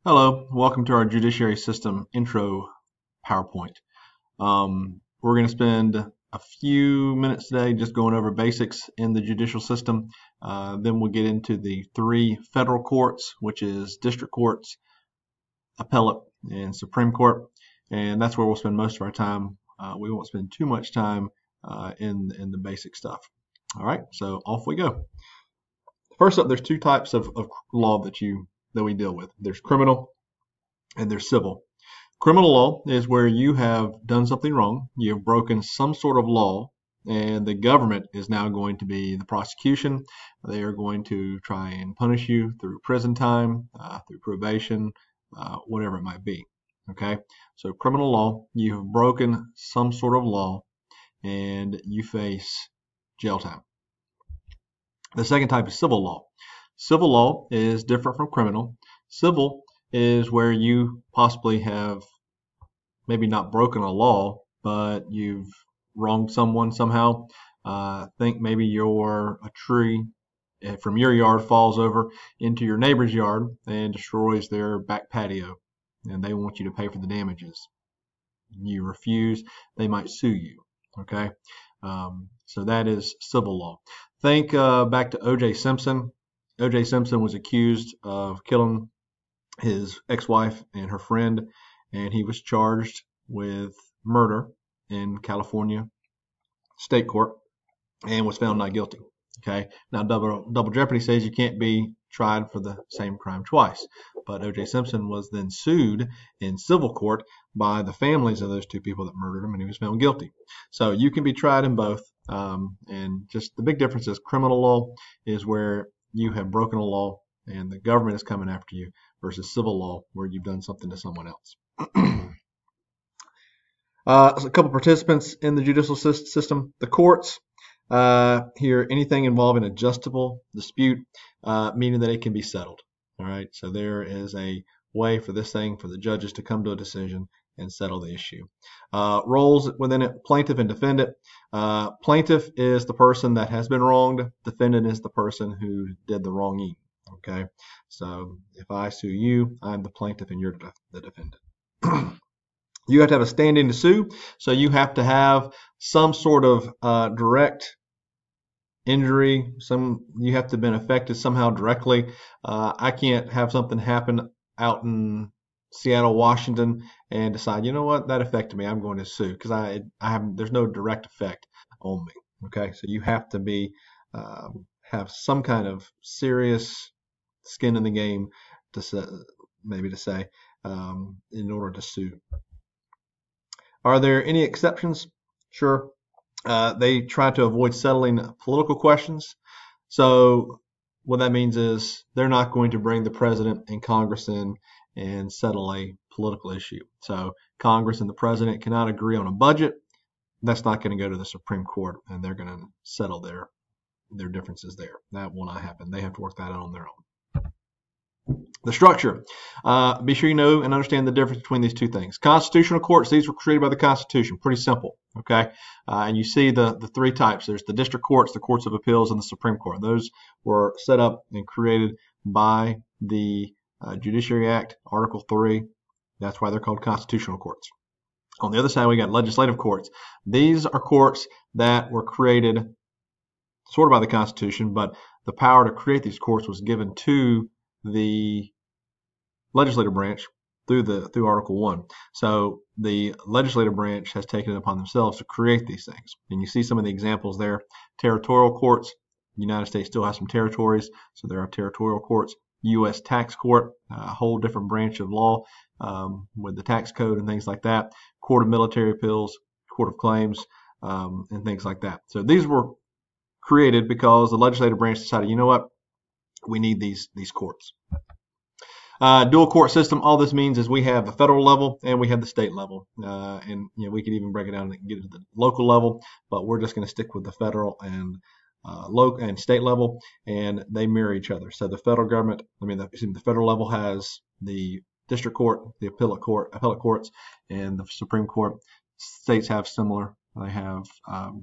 Hello, welcome to our judiciary system intro PowerPoint. We're going to spend a few minutes today just going over basics in the judicial system. Then we'll get into the three federal courts, which is district courts, appellate, and Supreme Court. And that's where we'll spend most of our time. We won't spend too much time in the basic stuff. All right, so off we go. First up, there's two types of law that we deal with. There's criminal and there's civil. Criminal law is where you have done something wrong, you have broken some sort of law, and the government is now going to be the prosecution. They are going to try and punish you through prison time, through probation, whatever it might be. Okay, so criminal law, you have broken some sort of law and you face jail time. The second type is civil law. Civil law is different from criminal. Civil is where you possibly have maybe not broken a law, but you've wronged someone somehow. Think maybe a tree from your yard falls over into your neighbor's yard and destroys their back patio, and they want you to pay for the damages. You refuse, they might sue you. Okay, so that is civil law. Think back to O.J. Simpson. O.J. Simpson was accused of killing his ex-wife and her friend, and he was charged with murder in California state court and was found not guilty. Okay, now double jeopardy says you can't be tried for the same crime twice, but O.J. Simpson was then sued in civil court by the families of those two people that murdered him, and he was found guilty. So you can be tried in both, and just the big difference is criminal law is where you have broken a law and the government is coming after you, versus civil law where you've done something to someone else. So a couple participants in the judicial system. The courts, here anything involving adjustable dispute, meaning that it can be settled. All right, so there is a way for the judges to come to a decision and settle the issue. Roles within it: plaintiff and defendant. Plaintiff is the person that has been wronged. Defendant is the person who did the wronging. Okay, so if I sue you, I'm the plaintiff and you're the defendant. You have to have a standing to sue, so you have to have some sort of direct injury. You have to have been affected somehow directly. I can't have something happen out in Seattle, Washington, and decide, you know what, that affected me, I'm going to sue, because there's no direct effect on me. Okay, so you have to have some kind of serious skin in the game to say in order to sue. Are there any exceptions? Sure. They try to avoid settling political questions. So what that means is they're not going to bring the president and Congress in and settle a political issue. So Congress and the president cannot agree on a budget. That's not going to go to the Supreme Court, and they're going to settle their differences there. That will not happen. They have to work that out on their own. The structure. Be sure you know and understand the difference between these two things. Constitutional courts, these were created by the Constitution. Pretty simple. Okay. And you see the three types. There's the district courts, the courts of appeals, and the Supreme Court. Those were set up and created by the Judiciary Act, Article 3. That's why they're called constitutional courts. On the other side, we got legislative courts. These are courts that were created sort of by the Constitution, but the power to create these courts was given to the legislative branch through Article 1. So the legislative branch has taken it upon themselves to create these things. And you see some of the examples there. Territorial courts. The United States still has some territories, so there are territorial courts. U.S. tax court, a whole different branch of law with the tax code and things like that. Court of military appeals, court of claims, and things like that. So these were created because the legislative branch decided, you know what, we need these courts. Dual court system. All this means is we have the federal level and we have the state level, and we could even break it down and get to the local level, but we're just going to stick with the federal and local and state level, and they mirror each other. So the federal government, the federal level has the district court, the appellate courts, and the Supreme Court. States have similar. They have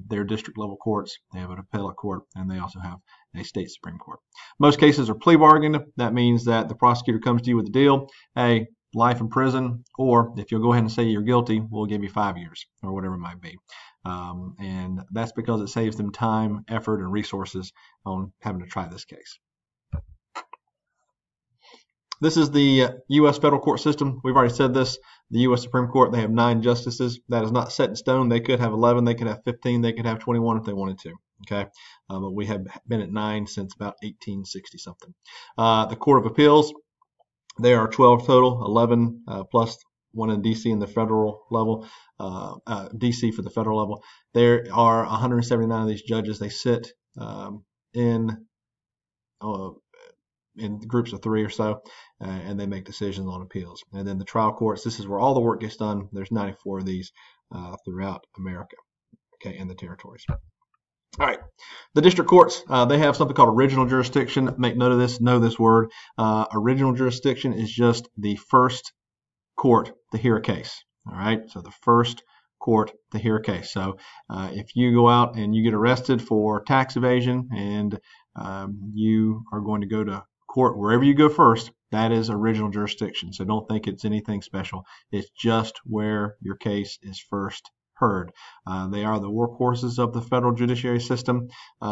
their district level courts. They have an appellate court, and they also have a state Supreme Court. Most cases are plea bargained. That means that the prosecutor comes to you with a deal. Hey, life in prison, or if you'll go ahead and say you're guilty, we'll give you 5 years or whatever it might be. And that's because it saves them time, effort, and resources on having to try this case. This is the U.S. federal court system. We've already said this. The U.S. Supreme Court, they have 9 justices. That is not set in stone. They could have 11, they could have 15, they could have 21 if they wanted to. Okay, but we have been at 9 since about 1860 something. The Court of Appeals, there are 12 total, 11 plus one in D.C. in the federal level, D.C. for the federal level. There are 179 of these judges. They sit in groups of 3 or so, and they make decisions on appeals. And then the trial courts, this is where all the work gets done. There's 94 of these throughout America, okay, and the territories. All right, the district courts, they have something called original jurisdiction. Make note of this, know this word. Original jurisdiction is just the first court to hear a case. All right, so the first court to hear a case. So if you go out and you get arrested for tax evasion and you are going to go to court wherever you go first, that is original jurisdiction. So don't think it's anything special. It's just where your case is first heard. They are the workhorses of the federal judiciary system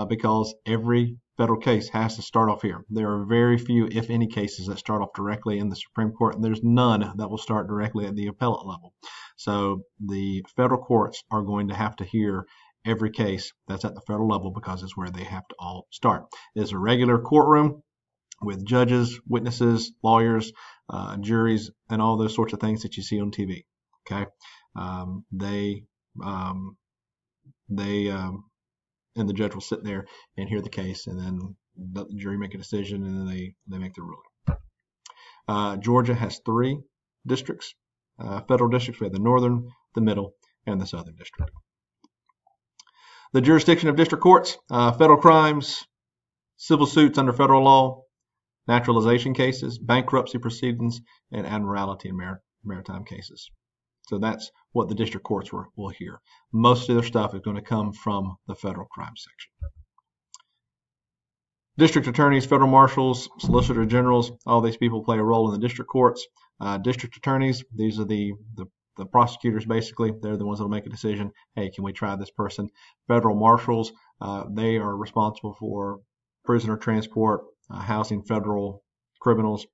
because every federal case has to start off here. There are very few, if any, cases that start off directly in the Supreme Court, and there's none that will start directly at the appellate level. So the federal courts are going to have to hear every case that's at the federal level because it's where they have to all start. It's a regular courtroom with judges, witnesses, lawyers, juries, and all those sorts of things that you see on TV. Okay, and the judge will sit there and hear the case, and then the jury make a decision, and then they make the ruling. Georgia has 3 districts, federal districts. We have the northern, the middle, and the southern district. The jurisdiction of district courts, federal crimes, civil suits under federal law, naturalization cases, bankruptcy proceedings, and admiralty and maritime cases. So that's what the district courts will hear. Most of their stuff is going to come from the federal crime section. District attorneys, federal marshals, solicitor generals, all these people play a role in the district courts. District attorneys, these are the prosecutors basically. They're the ones that will make a decision. Hey, can we try this person? Federal marshals, they are responsible for prisoner transport, housing federal criminals,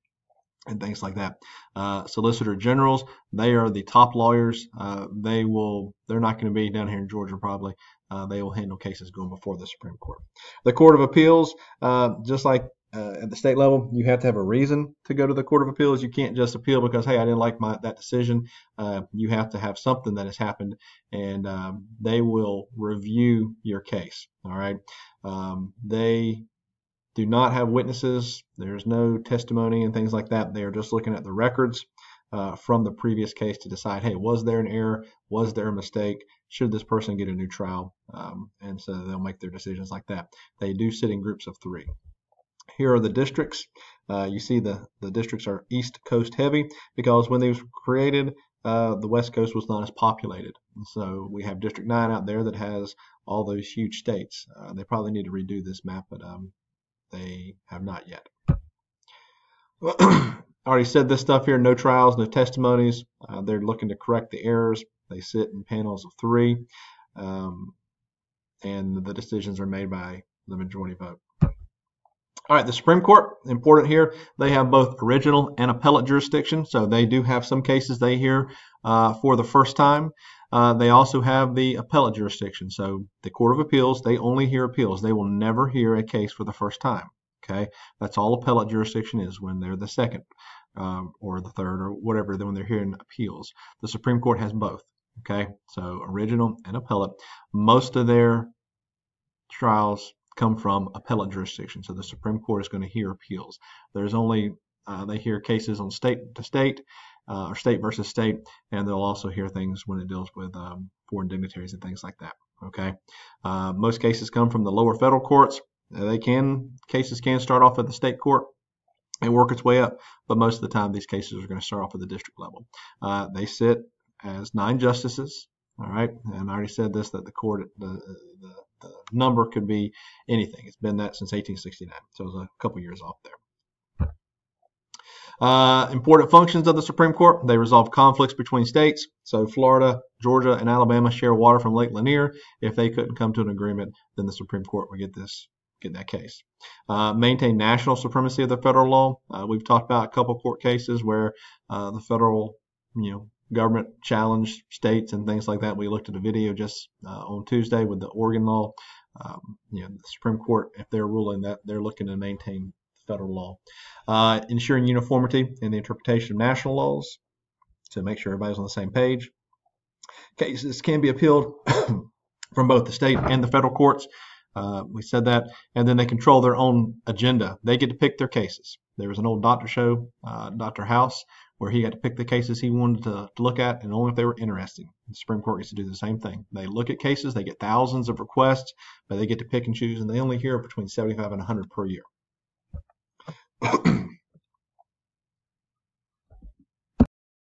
and things like that. Solicitor generals, they are the top lawyers. They're not going to be down here in Georgia probably. They will handle cases going before the Supreme Court. The Court of Appeals, just like at the state level, you have to have a reason to go to the Court of Appeals. You can't just appeal because, hey, I didn't like that decision. You have to have something that has happened, and they will review your case. All right. They do not have witnesses. There's no testimony and things like that. They are just looking at the records from the previous case to decide, hey, was there an error? Was there a mistake? Should this person get a new trial? And so they'll make their decisions like that. They do sit in groups of 3. Here are the districts. You see the districts are East Coast heavy because when they were created, the West Coast was not as populated. And so we have District 9 out there that has all those huge states. They probably need to redo this map, but they have not yet. I already said this stuff here, no trials, no testimonies. They're looking to correct the errors. They sit in panels of 3, and the decisions are made by the majority vote. All right, the Supreme Court, important here, they have both original and appellate jurisdiction, so they do have some cases they hear for the first time. They also have the appellate jurisdiction, so the Court of Appeals, they only hear appeals. They will never hear a case for the first time, okay? That's all appellate jurisdiction is when they're the second or the third or whatever, then when they're hearing appeals. The Supreme Court has both, okay? So original and appellate. Most of their trials come from appellate jurisdiction. So the Supreme Court is going to hear appeals. There's only, they hear cases on state to state or state versus state, and they'll also hear things when it deals with foreign dignitaries and things like that. Okay. Most cases come from the lower federal courts. Cases can start off at the state court and work its way up, but most of the time these cases are going to start off at the district level. They sit as 9 justices. All right, and I already said this, that the the number could be anything. It's been that since 1869, so it was a couple years off there. Important functions of the Supreme Court. They resolve conflicts between states. So Florida, Georgia, and Alabama share water from Lake Lanier. If they couldn't come to an agreement, then the Supreme Court would get that case. Maintain national supremacy of the federal law. We've talked about a couple court cases where the federal, government challenged states and things like that. We looked at a video just on Tuesday with the Oregon law. The Supreme Court, if they're ruling that, they're looking to maintain federal law. Ensuring uniformity in the interpretation of national laws to make sure everybody's on the same page. Cases can be appealed from both the state and the federal courts. We said that. And then they control their own agenda. They get to pick their cases. There was an old doctor show, Dr. House, where he got to pick the cases he wanted to look at, and only if they were interesting. The Supreme Court gets to do the same thing. They look at cases, they get thousands of requests, but they get to pick and choose, and they only hear between 75 and 100 per year.